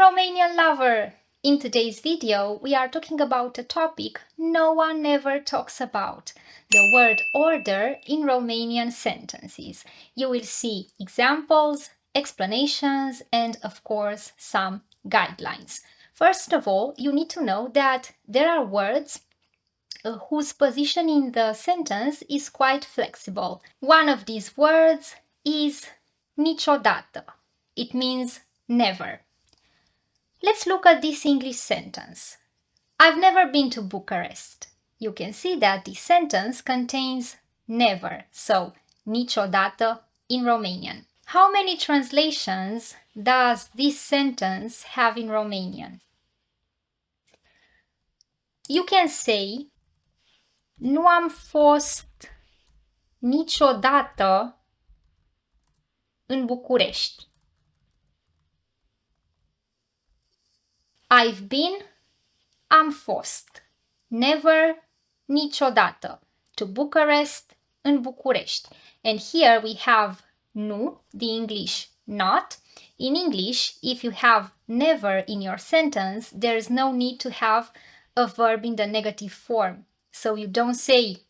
Romanian lover! In today's video, we are talking about a topic no one ever talks about, the word order in Romanian sentences. You will see examples, explanations, and of course, some guidelines. First of all, you need to know that there are words whose position in the sentence is quite flexible. One of these words is niciodată. It means never. Let's look at this English sentence. I've never been to Bucharest. You can see that this sentence contains never, so niciodată in Romanian. How many translations does this sentence have in Romanian? You can say nu am fost niciodată în București. I've been, am fost. Never, niciodată. To Bucharest, în București. And here we have nu, the English not. In English, if you have never in your sentence, there is no need to have a verb in the negative form. So you don't say,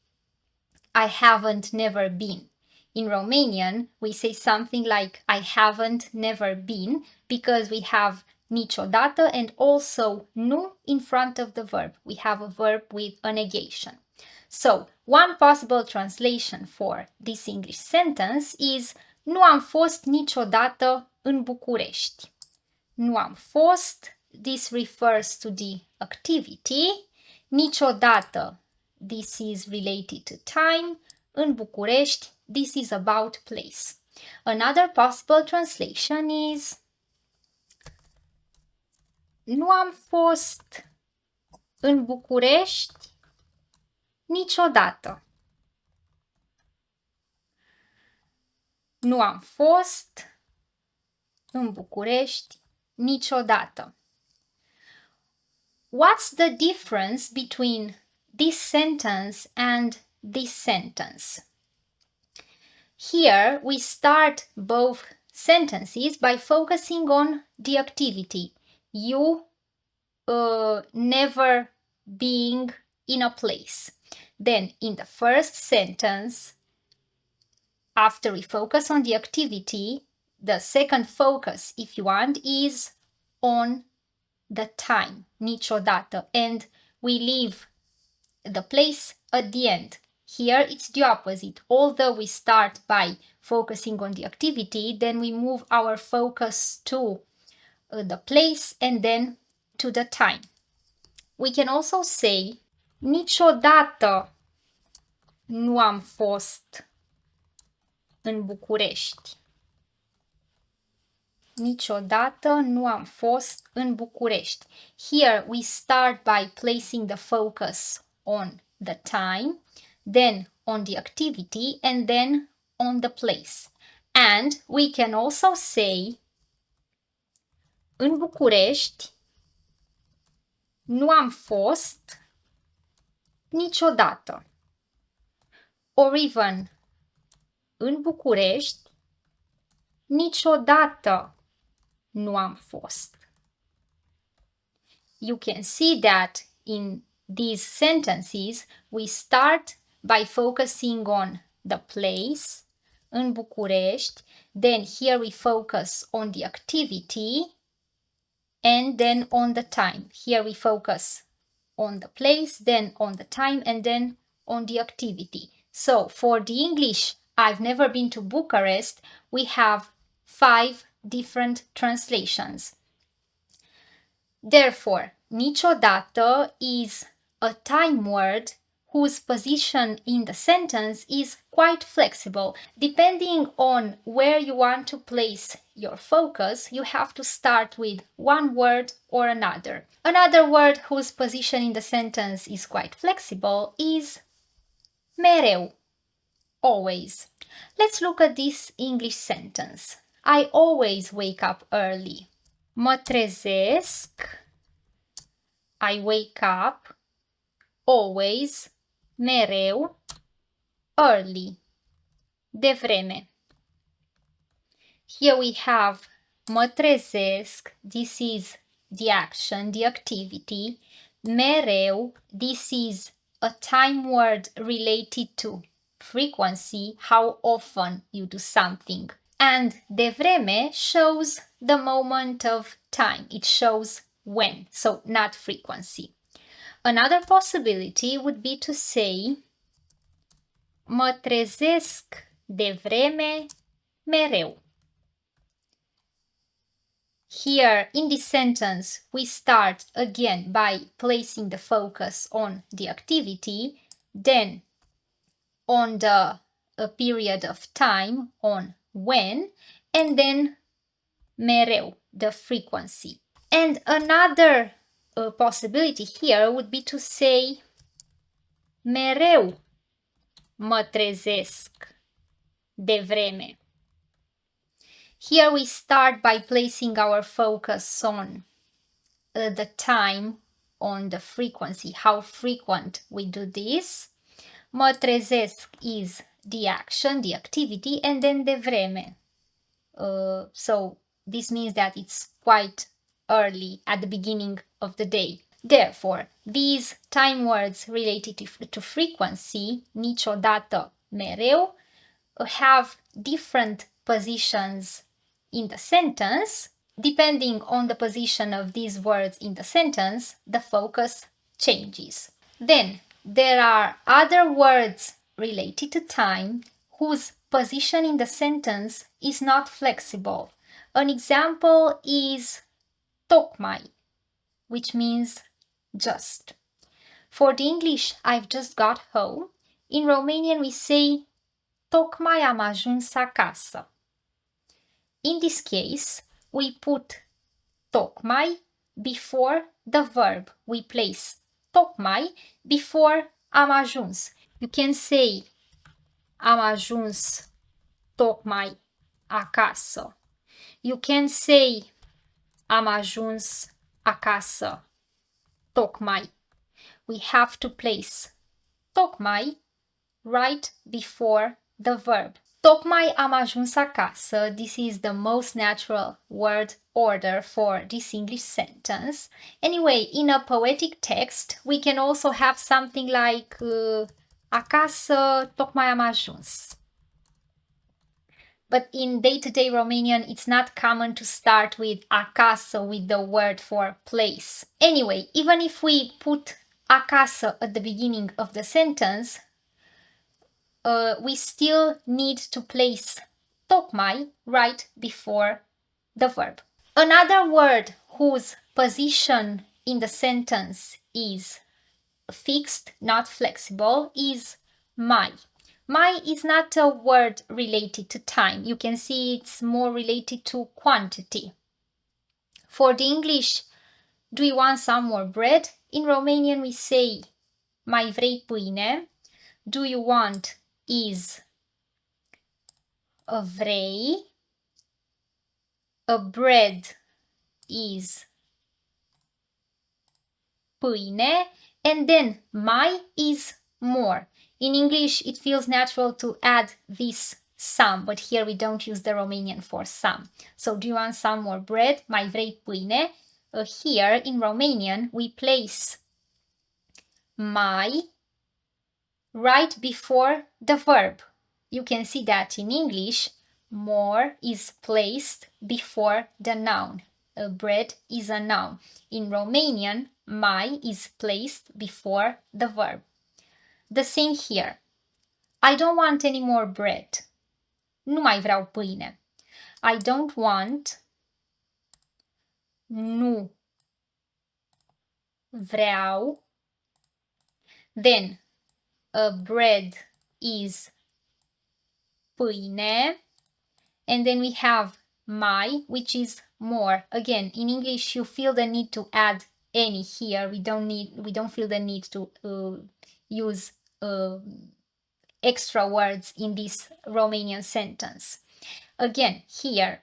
I haven't never been. In Romanian, we say something like, I haven't never been, because we have niciodată and also nu in front of the verb. We have a verb with a negation. So, one possible translation for this English sentence is nu am fost niciodată în București. Nu am fost, this refers to the activity. Niciodată, this is related to time. În București, this is about place. Another possible translation is nu am fost în București niciodată. Nu am fost în București niciodată. What's the difference between this sentence and this sentence? Here we start both sentences by focusing on the activity. You never being in a place. Then in the first sentence, after we focus on the activity, the second focus, if you want, is on the time, niciodată, and we leave the place at the end. Here it's the opposite. Although we start by focusing on the activity, then we move our focus to the place and then to the time. We can also say niciodată nu am fost în București. Niciodată nu am fost în București. Here we start by placing the focus on the time, then on the activity, and then on the place. And we can also say în București nu am fost niciodată. Or even în București niciodată nu am fost. You can see that in these sentences we start by focusing on the place, în București, then here we focus on the activity, and then on the time. Here we focus on the place, then on the time, and then on the activity. So for the English, I've never been to Bucharest, we have 5 different translations. Therefore, niciodată is a time word whose position in the sentence is quite flexible. Depending on where you want to place your focus, you have to start with one word or another. Another word whose position in the sentence is quite flexible is mereu, always. Let's look at this English sentence. I always wake up early. Mă trezesc, I wake up, always, mereu, early, devreme. Here we have mă trezesc, this is the action, the activity. Mereu, this is a time word related to frequency, how often you do something. And devreme shows the moment of time. It shows when, so not frequency. Another possibility would be to say mă trezesc devreme mereu. Here in this sentence, we start again by placing the focus on the activity, then on the a period of time, on when, and then mereu, the frequency. And another possibility here would be to say mereu mă trezesc devreme. Here we start by placing our focus on the time, on the frequency, how frequent we do this. Mă trezesc is the action, the activity, and then devreme. So this means that it's quite early at the beginning of the day. Therefore, these time words related to frequency, niciodată, mereu, have different positions in the sentence. Depending on the position of these words in the sentence, the focus changes. Then there are other words related to time whose position in the sentence is not flexible. An example is tocmai, which means just. For the English I've just got home, in Romanian we say tocmai am ajuns acasă. In this case, we put tocmai before the verb. We place tocmai before am ajuns. You can say am ajuns tocmai acasă. You can say am ajuns acasă tocmai. We have to place tocmai right before the verb. Tocmai am ajuns acasă. This is the most natural word order for this English sentence. Anyway, in a poetic text, we can also have something like acasă tocmai am ajuns. But in day-to-day Romanian, it's not common to start with acasă, with the word for place. Anyway, even if we put acasă at the beginning of the sentence, we still need to place tocmai right before the verb. Another word whose position in the sentence is fixed, not flexible, is mai. Mai is not a word related to time. You can see it's more related to quantity. For the English, do you want some more bread? In Romanian we say mai vrei pâine? Do you want is a vrei, a bread is pâine, and then mai is more. In English, it feels natural to add this some, but here we don't use the Romanian for some. So do you want some more bread? Mai vrei pâine? Here in Romanian, we place mai right before the verb. You can see that in English, more is placed before the noun. Bread is a noun. In Romanian, mai is placed before the verb. The same here. I don't want any more bread. Nu mai vreau pâine. I don't want, nu vreau. Then bread is pâine, and then we have mai, which is more. Again, in English you feel the need to add any here. We don't feel the need to use extra words in this Romanian sentence. Again, here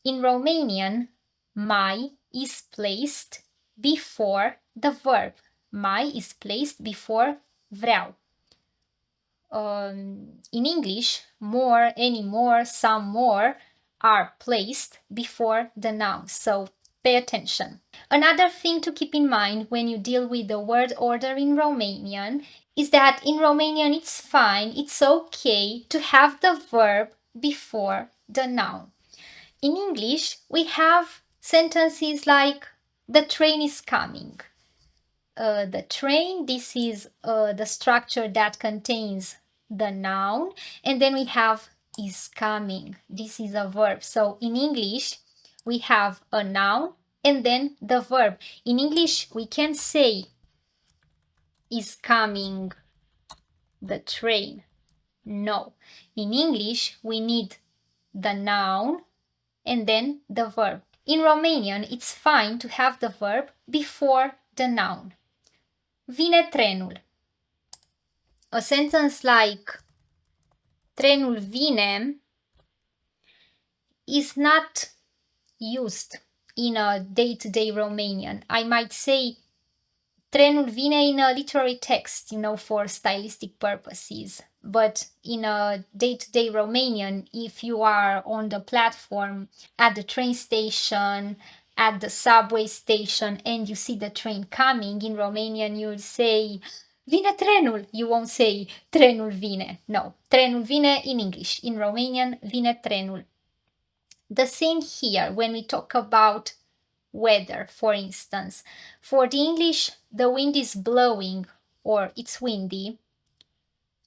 in Romanian, mai is placed before the verb. Mai is placed before vreau. In English, more, any more, some more are placed before the noun. So Pay attention. Another thing to keep in mind when you deal with the word order in Romanian is that in Romanian it's fine, it's okay to have the verb before the noun. In English, we have sentences like the train is coming. The train, this is the structure that contains the noun, and then we have is coming. This is a verb. So in English, we have a noun and then the verb. In English, we can say is coming the train. No. In English, we need the noun and then the verb. In Romanian, it's fine to have the verb before the noun. Vine trenul. A sentence like trenul vine is not used in a day-to-day Romanian. I might say trenul vine in a literary text, for stylistic purposes. But in a day-to-day Romanian, if you are on the platform, at the train station, at the subway station, and you see the train coming, in Romanian you'll say vine trenul. You won't say trenul vine. No, trenul vine in English. In Romanian, vine trenul. The same here when we talk about weather, for instance. For the English, the wind is blowing or it's windy.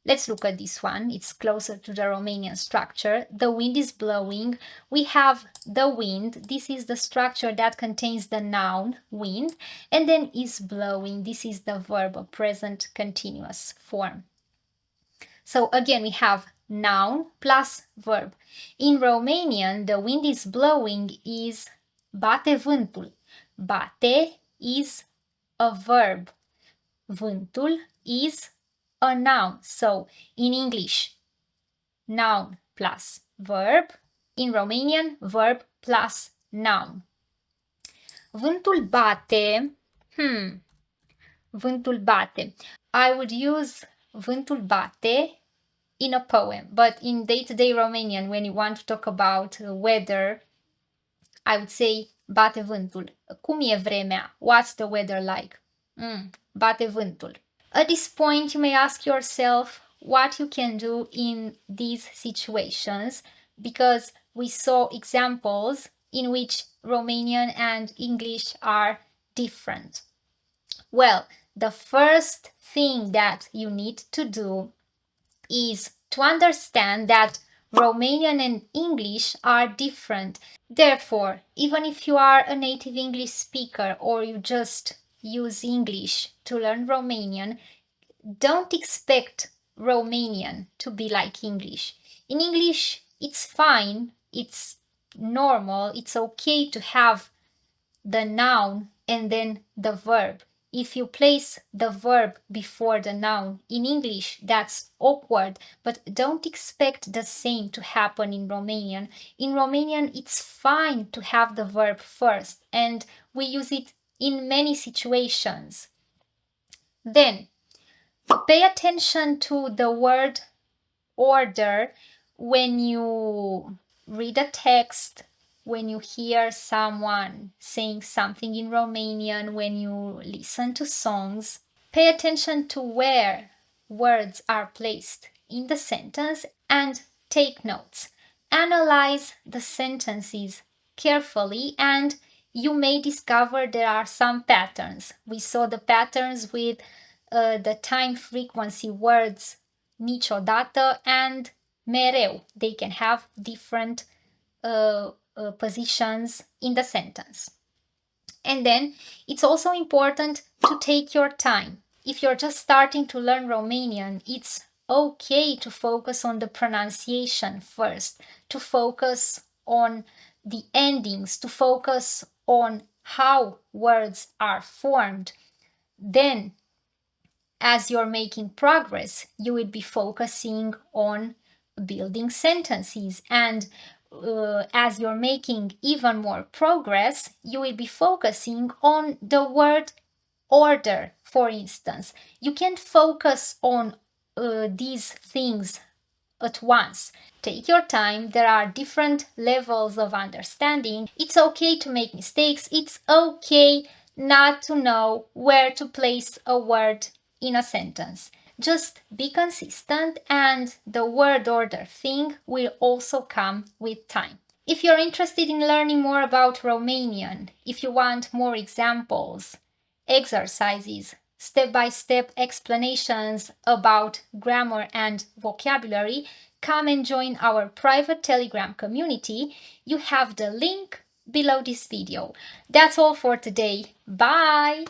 Let's look at this one. It's closer to the Romanian structure. The wind is blowing. We have the wind. This is the structure that contains the noun, wind, and then is blowing. This is the verb, a present continuous form. So again, we have noun plus verb. In Romanian, the wind is blowing is bate vântul. Bate is a verb. Vântul is a noun. So in English, noun plus verb. In Romanian, verb plus noun. Vântul bate. Vântul bate. I would use vântul bate in a poem, but in day-to-day Romanian, when you want to talk about weather, I would say bate vântul. Cum e vremea? What's the weather like? Bate vântul. At this point, you may ask yourself what you can do in these situations, because we saw examples in which Romanian and English are different. Well, the first thing that you need to do is to understand that Romanian and English are different. Therefore, even if you are a native English speaker or you just use English to learn Romanian, don't expect Romanian to be like English. In English, it's fine, it's normal, it's okay to have the noun and then the verb. If you place the verb before the noun in English, that's awkward, but don't expect the same to happen in Romanian. In Romanian, it's fine to have the verb first, and we use it in many situations. Then, pay attention to the word order when you read a text, when you hear someone saying something in Romanian, when you listen to songs. Pay attention to where words are placed in the sentence and take notes. Analyze the sentences carefully and you may discover there are some patterns. We saw the patterns with the time frequency words niciodată and mereu. They can have different positions in the sentence. And then it's also important to take your time. If you're just starting to learn Romanian, it's okay to focus on the pronunciation first, to focus on the endings, to focus on how words are formed. Then, as you're making progress, you will be focusing on building sentences, and as you're making even more progress, you will be focusing on the word order, for instance. You can focus on these things at once. Take your time, there are different levels of understanding. It's okay to make mistakes, it's okay not to know where to place a word in a sentence. Just be consistent and the word order thing will also come with time. If you're interested in learning more about Romanian, if you want more examples, exercises, step-by-step explanations about grammar and vocabulary, come and join our private Telegram community. You have the link below this video. That's all for today. Bye!